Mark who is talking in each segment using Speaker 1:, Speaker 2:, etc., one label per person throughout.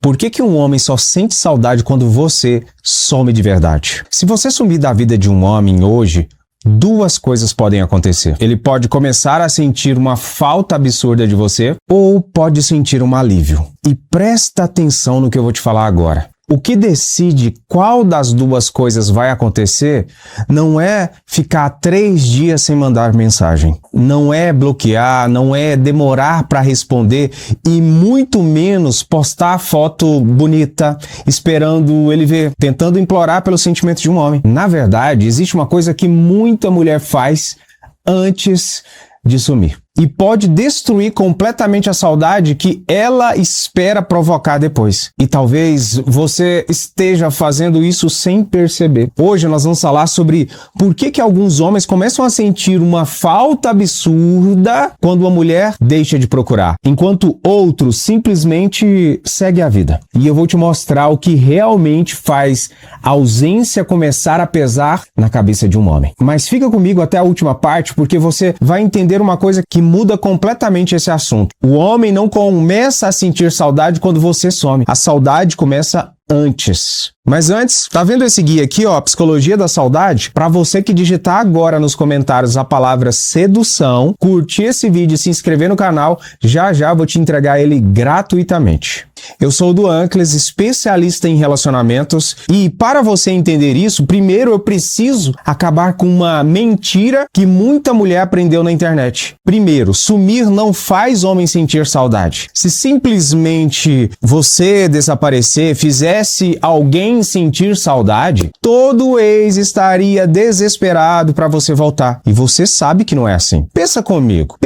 Speaker 1: Por que um homem só sente saudade quando você some de verdade? Se você sumir da vida de um homem hoje, duas coisas podem acontecer. Ele pode começar a sentir uma falta absurda de você ou pode sentir um alívio. E presta atenção no que eu vou te falar agora. O que decide qual das duas coisas vai acontecer não é ficar 3 dias sem mandar mensagem. Não é bloquear, não é demorar para responder e muito menos postar foto bonita, esperando ele ver, tentando implorar pelo sentimento de um homem. Na verdade, existe uma coisa que muita mulher faz antes de sumir. E pode destruir completamente a saudade que ela espera provocar depois. E talvez você esteja fazendo isso sem perceber. Hoje nós vamos falar sobre por que alguns homens começam a sentir uma falta absurda quando uma mulher deixa de procurar, enquanto outros simplesmente seguem a vida. E eu vou te mostrar o que realmente faz a ausência começar a pesar na cabeça de um homem. Mas fica comigo até a última parte, porque você vai entender uma coisa que muda completamente esse assunto. O homem não começa a sentir saudade quando você some. A saudade começa antes. Mas antes, tá vendo esse guia aqui, ó, Psicologia da Saudade? Para você que digitar agora nos comentários a palavra sedução, curtir esse vídeo e se inscrever no canal, já vou te entregar ele gratuitamente. Eu sou o Duancles, especialista em relacionamentos, e para você entender isso, primeiro eu preciso acabar com uma mentira que muita mulher aprendeu na internet. Primeiro, sumir não faz homem sentir saudade. Se simplesmente você desaparecer, fizesse alguém sentir saudade, todo ex estaria desesperado para você voltar. E você sabe que não é assim. Pensa comigo,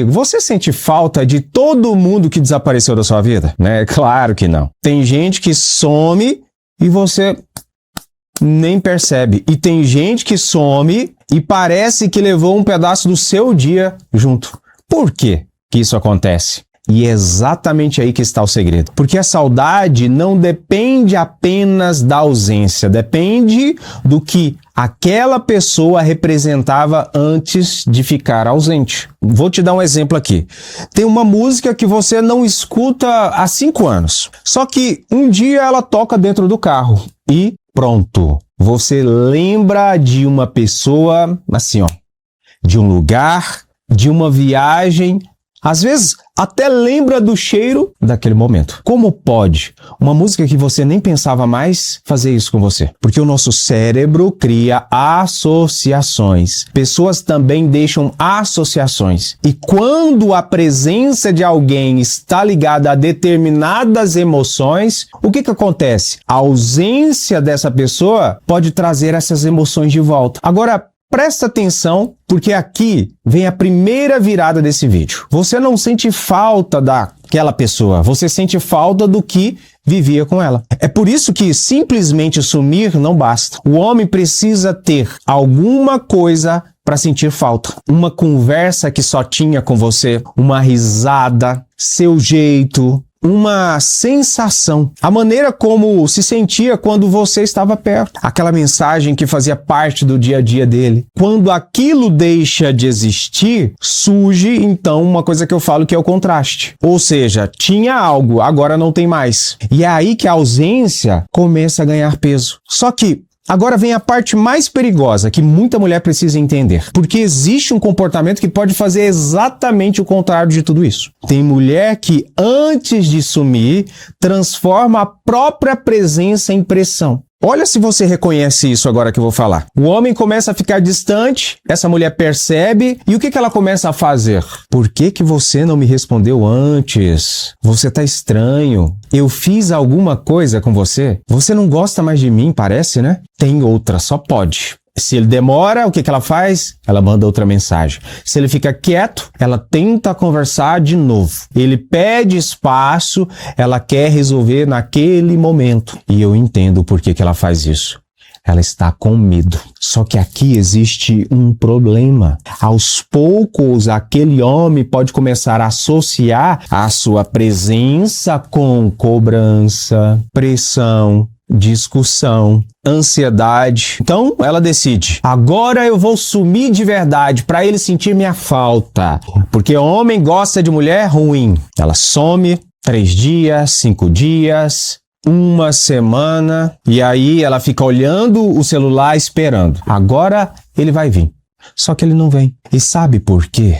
Speaker 1: você sente falta de todo mundo que desapareceu da sua vida? Né? Claro que não. Tem gente que some e você nem percebe. E tem gente que some e parece que levou um pedaço do seu dia junto. Por quê que isso acontece? E é exatamente aí que está o segredo. Porque a saudade não depende apenas da ausência, depende do que aquela pessoa representava antes de ficar ausente. Vou te dar um exemplo aqui. Tem uma música que você não escuta há 5 anos. Só que um dia ela toca dentro do carro e pronto. Você lembra de uma pessoa, assim, ó, de um lugar, de uma viagem. Às vezes, até lembra do cheiro daquele momento. Como pode uma música que você nem pensava mais fazer isso com você? Porque o nosso cérebro cria associações. Pessoas também deixam associações. E quando a presença de alguém está ligada a determinadas emoções, o que acontece? A ausência dessa pessoa pode trazer essas emoções de volta. Agora, presta atenção, porque aqui vem a primeira virada desse vídeo. Você não sente falta daquela pessoa, você sente falta do que vivia com ela. É por isso que simplesmente sumir não basta. O homem precisa ter alguma coisa para sentir falta. Uma conversa que só tinha com você, uma risada, seu jeito, uma sensação, a maneira como se sentia quando você estava perto, aquela mensagem que fazia parte do dia a dia dele. Quando aquilo deixa de existir, surge então uma coisa que eu falo que é o contraste. Ou seja, tinha algo, agora não tem mais. E é aí que a ausência começa a ganhar peso. Só que agora vem a parte mais perigosa que muita mulher precisa entender. Porque existe um comportamento que pode fazer exatamente o contrário de tudo isso. Tem mulher que, antes de sumir, transforma a própria presença em pressão. Olha se você reconhece isso agora que eu vou falar. O homem começa a ficar distante, essa mulher percebe, e o que ela começa a fazer? Por que você não me respondeu antes? Você tá estranho. Eu fiz alguma coisa com você? Você não gosta mais de mim, parece, né? Tem outra, só pode. Se ele demora, o que ela faz? Ela manda outra mensagem. Se ele fica quieto, ela tenta conversar de novo. Ele pede espaço, ela quer resolver naquele momento. E eu entendo por que ela faz isso. Ela está com medo. Só que aqui existe um problema. Aos poucos, aquele homem pode começar a associar a sua presença com cobrança, pressão, discussão, ansiedade. Então, ela decide, agora eu vou sumir de verdade para ele sentir minha falta. Porque homem gosta de mulher ruim. Ela some, 3 dias, 5 dias, uma semana, e aí ela fica olhando o celular esperando. Agora ele vai vir. Só que ele não vem. E sabe por quê?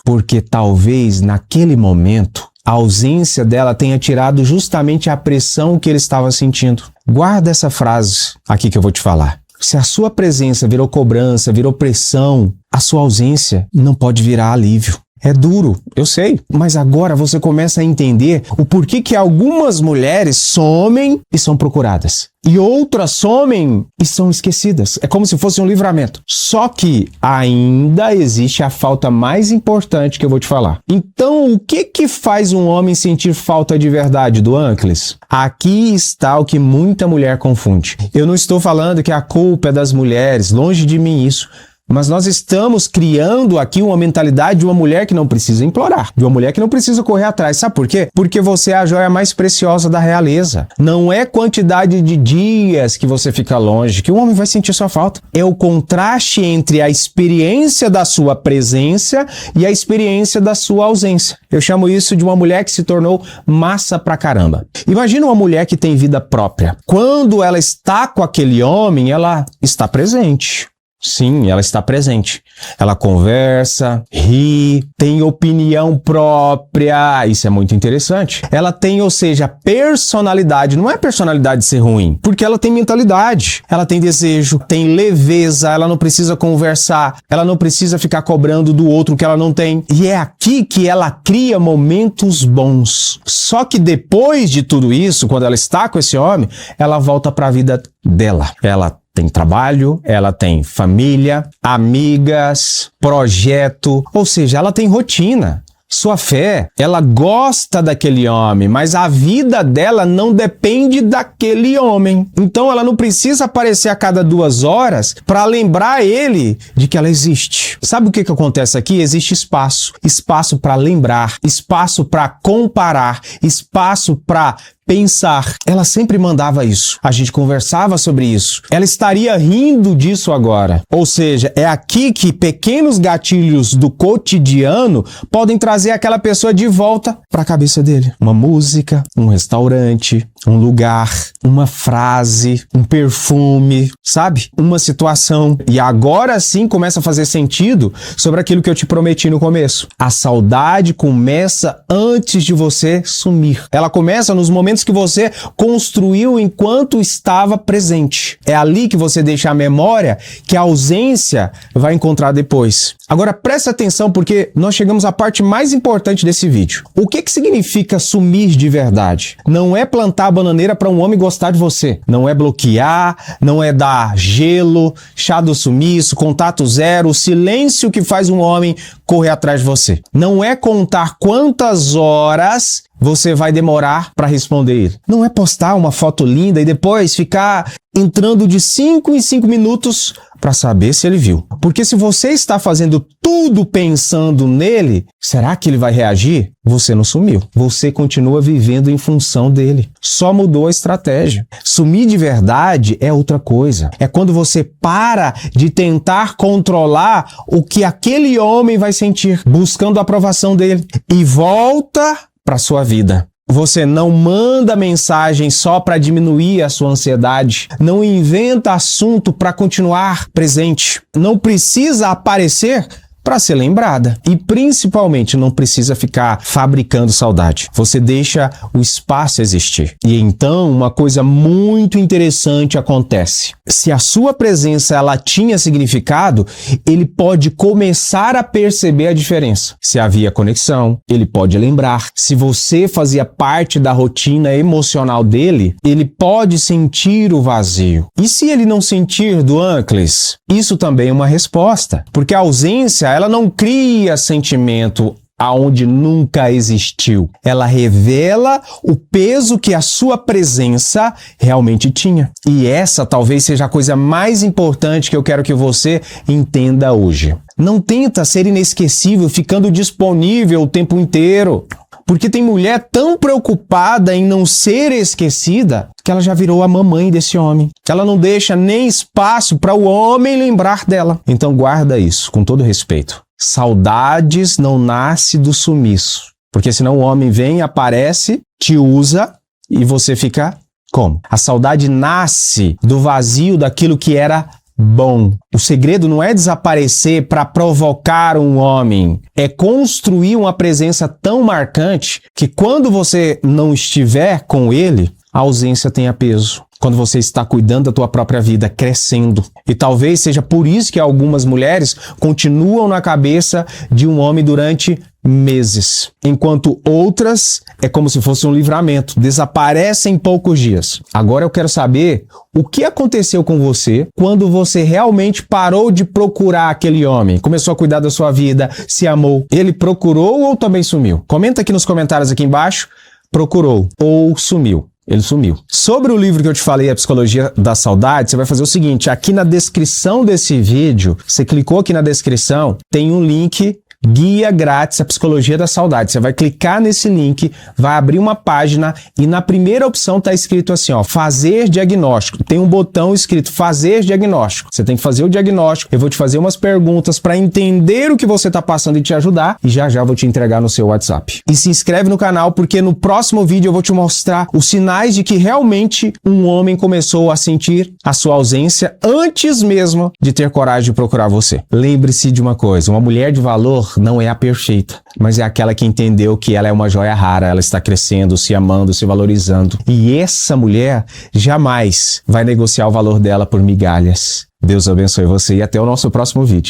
Speaker 1: Porque talvez naquele momento a ausência dela tenha tirado justamente a pressão que ele estava sentindo. Guarda essa frase aqui que eu vou te falar. Se a sua presença virou cobrança, virou pressão, a sua ausência não pode virar alívio. É duro, eu sei, mas agora você começa a entender o porquê que algumas mulheres somem e são procuradas. E outras somem e são esquecidas. É como se fosse um livramento. Só que ainda existe a falta mais importante que eu vou te falar. Então, o que faz um homem sentir falta de verdade, do Anclis? Aqui está o que muita mulher confunde. Eu não estou falando que a culpa é das mulheres, longe de mim isso. Mas nós estamos criando aqui uma mentalidade de uma mulher que não precisa implorar, de uma mulher que não precisa correr atrás. Sabe por quê? Porque você é a joia mais preciosa da realeza. Não é quantidade de dias que você fica longe que o homem vai sentir sua falta. É o contraste entre a experiência da sua presença e a experiência da sua ausência. Eu chamo isso de uma mulher que se tornou massa pra caramba. Imagina uma mulher que tem vida própria. Quando ela está com aquele homem, ela está presente. Sim, ela está presente. Ela conversa, ri, tem opinião própria. Isso é muito interessante. Ela tem, ou seja, personalidade. Não é personalidade ser ruim, porque ela tem mentalidade. Ela tem desejo, tem leveza. Ela não precisa conversar. Ela não precisa ficar cobrando do outro que ela não tem. E é aqui que ela cria momentos bons. Só que depois de tudo isso, quando ela está com esse homem, ela volta para a vida dela. Ela tem trabalho, ela tem família, amigas, projeto, ou seja, ela tem rotina. Sua fé, ela gosta daquele homem, mas a vida dela não depende daquele homem. Então ela não precisa aparecer a cada 2 horas para lembrar ele de que ela existe. Sabe o que acontece aqui? Existe espaço. Espaço para lembrar, espaço para comparar, espaço para pensar. Ela sempre mandava isso. A gente conversava sobre isso. Ela estaria rindo disso agora. Ou seja, é aqui que pequenos gatilhos do cotidiano podem trazer aquela pessoa de volta para a cabeça dele. Uma música, um restaurante, um lugar, uma frase, um perfume, sabe? Uma situação. E agora sim começa a fazer sentido sobre aquilo que eu te prometi no começo. A saudade começa antes de você sumir. Ela começa nos momentos que você construiu enquanto estava presente. É ali que você deixa a memória que a ausência vai encontrar depois. Agora presta atenção porque nós chegamos à parte mais importante desse vídeo. O que significa sumir de verdade? Não é plantar a bananeira para um homem gostar de você. Não é bloquear, não é dar gelo, chá do sumiço, contato zero, o silêncio que faz um homem correr atrás de você. Não é contar quantas horas você vai demorar para responder ele. Não é postar uma foto linda e depois ficar entrando de 5 em 5 minutos para saber se ele viu. Porque se você está fazendo tudo pensando nele, será que ele vai reagir? Você não sumiu. Você continua vivendo em função dele. Só mudou a estratégia. Sumir de verdade é outra coisa. É quando você para de tentar controlar o que aquele homem vai sentir, buscando a aprovação dele, e volta para sua vida. Você não manda mensagem só para diminuir a sua ansiedade. Não inventa assunto para continuar presente. Não precisa aparecer para ser lembrada. E principalmente não precisa ficar fabricando saudade. Você deixa o espaço existir. E então uma coisa muito interessante acontece. Se a sua presença ela tinha significado, ele pode começar a perceber a diferença. Se havia conexão, ele pode lembrar. Se você fazia parte da rotina emocional dele, ele pode sentir o vazio. E se ele não sentir, do Anclis? Isso também é uma resposta. Porque a ausência ela não cria sentimento aonde nunca existiu. Ela revela o peso que a sua presença realmente tinha. E essa talvez seja a coisa mais importante que eu quero que você entenda hoje. Não tenta ser inesquecível ficando disponível o tempo inteiro. Porque tem mulher tão preocupada em não ser esquecida que ela já virou a mamãe desse homem. Ela não deixa nem espaço para o homem lembrar dela. Então guarda isso, com todo respeito. Saudades não nasce do sumiço. Porque senão o homem vem, aparece te usa e você fica como? A saudade nasce do vazio daquilo que era bom. O segredo não é desaparecer para provocar um homem, é construir uma presença tão marcante que quando você não estiver com ele, a ausência tenha peso. Quando você está cuidando da tua própria vida, crescendo. E talvez seja por isso que algumas mulheres continuam na cabeça de um homem durante meses, enquanto outras é como se fosse um livramento, desaparecem em poucos dias. Agora eu quero saber o que aconteceu com você quando você realmente parou de procurar aquele homem, começou a cuidar da sua vida, se amou. Ele procurou ou também sumiu? Comenta aqui nos comentários aqui embaixo, procurou ou sumiu. Ele sumiu. Sobre o livro que eu te falei, A Psicologia da Saudade, você vai fazer o seguinte, aqui na descrição desse vídeo, você clicou aqui na descrição, tem um link, Guia Grátis à Psicologia da Saudade. Você vai clicar nesse link, vai abrir uma página e na primeira opção está escrito assim, ó, fazer diagnóstico. Tem um botão escrito fazer diagnóstico. Você tem que fazer o diagnóstico. Eu vou te fazer umas perguntas para entender o que você está passando e te ajudar e já vou te entregar no seu WhatsApp. E se inscreve no canal porque no próximo vídeo eu vou te mostrar os sinais de que realmente um homem começou a sentir a sua ausência antes mesmo de ter coragem de procurar você. Lembre-se de uma coisa, uma mulher de valor não é a perfeita, mas é aquela que entendeu que ela é uma joia rara, ela está crescendo, se amando, se valorizando. E essa mulher jamais vai negociar o valor dela por migalhas. Deus abençoe você e até o nosso próximo vídeo.